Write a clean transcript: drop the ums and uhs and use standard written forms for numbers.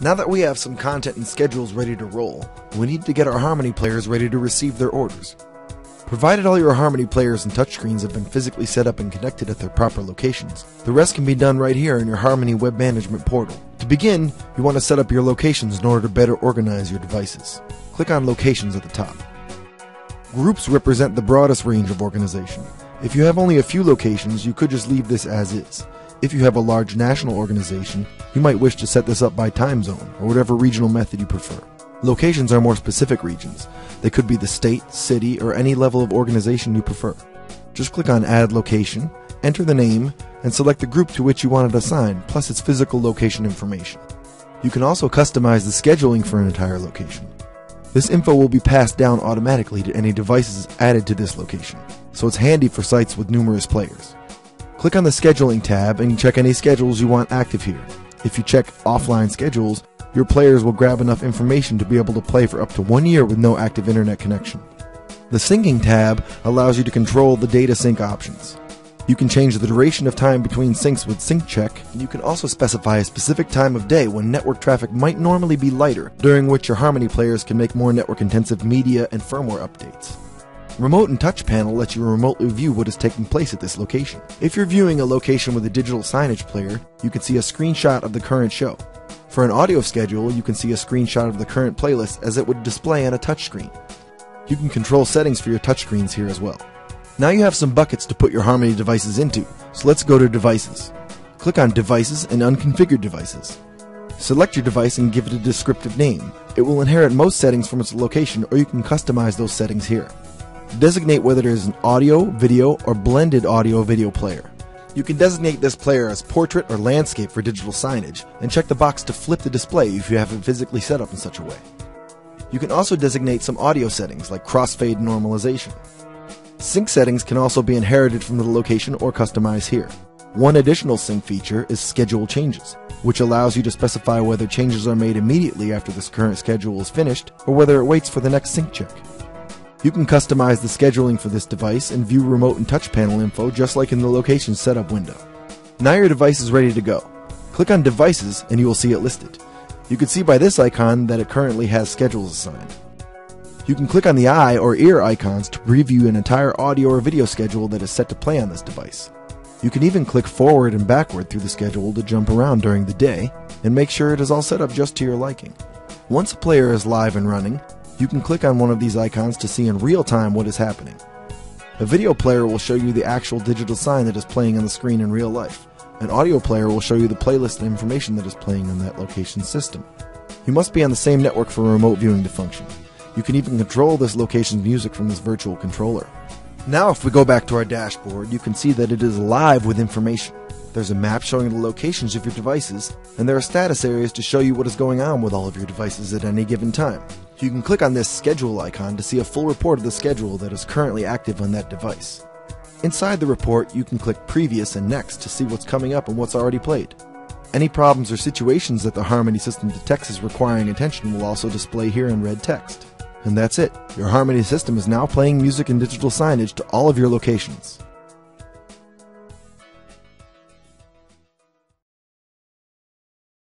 Now that we have some content and schedules ready to roll, we need to get our Harmony players ready to receive their orders. Provided all your Harmony players and touchscreens have been physically set up and connected at their proper locations, the rest can be done right here in your Harmony Web Management portal. To begin, you want to set up your locations in order to better organize your devices. Click on Locations at the top. Groups represent the broadest range of organization. If you have only a few locations, you could just leave this as is. If you have a large national organization, you might wish to set this up by time zone, or whatever regional method you prefer. Locations are more specific regions. They could be the state, city, or any level of organization you prefer. Just click on Add Location, enter the name, and select the group to which you want it assigned, plus its physical location information. You can also customize the scheduling for an entire location. This info will be passed down automatically to any devices added to this location, so it's handy for sites with numerous players. Click on the Scheduling tab and check any schedules you want active here. If you check Offline Schedules, your players will grab enough information to be able to play for up to 1 year with no active internet connection. The Syncing tab allows you to control the data sync options. You can change the duration of time between syncs with Sync Check, and you can also specify a specific time of day when network traffic might normally be lighter, during which your Harmony players can make more network-intensive media and firmware updates. Remote and Touch Panel lets you remotely view what is taking place at this location. If you're viewing a location with a digital signage player, you can see a screenshot of the current show. For an audio schedule, you can see a screenshot of the current playlist as it would display on a touchscreen. You can control settings for your touchscreens here as well. Now you have some buckets to put your Harmony devices into, so let's go to Devices. Click on Devices and Unconfigured Devices. Select your device and give it a descriptive name. It will inherit most settings from its location, or you can customize those settings here. Designate whether it is an audio, video, or blended audio-video player. You can designate this player as portrait or landscape for digital signage, and check the box to flip the display if you have it physically set up in such a way. You can also designate some audio settings like crossfade normalization. Sync settings can also be inherited from the location or customized here. One additional sync feature is Schedule Changes, which allows you to specify whether changes are made immediately after this current schedule is finished, or whether it waits for the next sync check. You can customize the scheduling for this device and view remote and touch panel info just like in the Location Setup window. Now your device is ready to go. Click on Devices and you will see it listed. You can see by this icon that it currently has schedules assigned. You can click on the eye or ear icons to preview an entire audio or video schedule that is set to play on this device. You can even click forward and backward through the schedule to jump around during the day and make sure it is all set up just to your liking. Once a player is live and running, you can click on one of these icons to see in real time what is happening. A video player will show you the actual digital sign that is playing on the screen in real life. An audio player will show you the playlist and information that is playing on that location system. You must be on the same network for remote viewing to function. You can even control this location's music from this virtual controller. Now if we go back to our dashboard, you can see that it is live with information. There's a map showing the locations of your devices, and there are status areas to show you what is going on with all of your devices at any given time. You can click on this schedule icon to see a full report of the schedule that is currently active on that device. Inside the report, you can click Previous and Next to see what's coming up and what's already played. Any problems or situations that the Harmony system detects as requiring attention will also display here in red text. And that's it. Your Harmony system is now playing music and digital signage to all of your locations.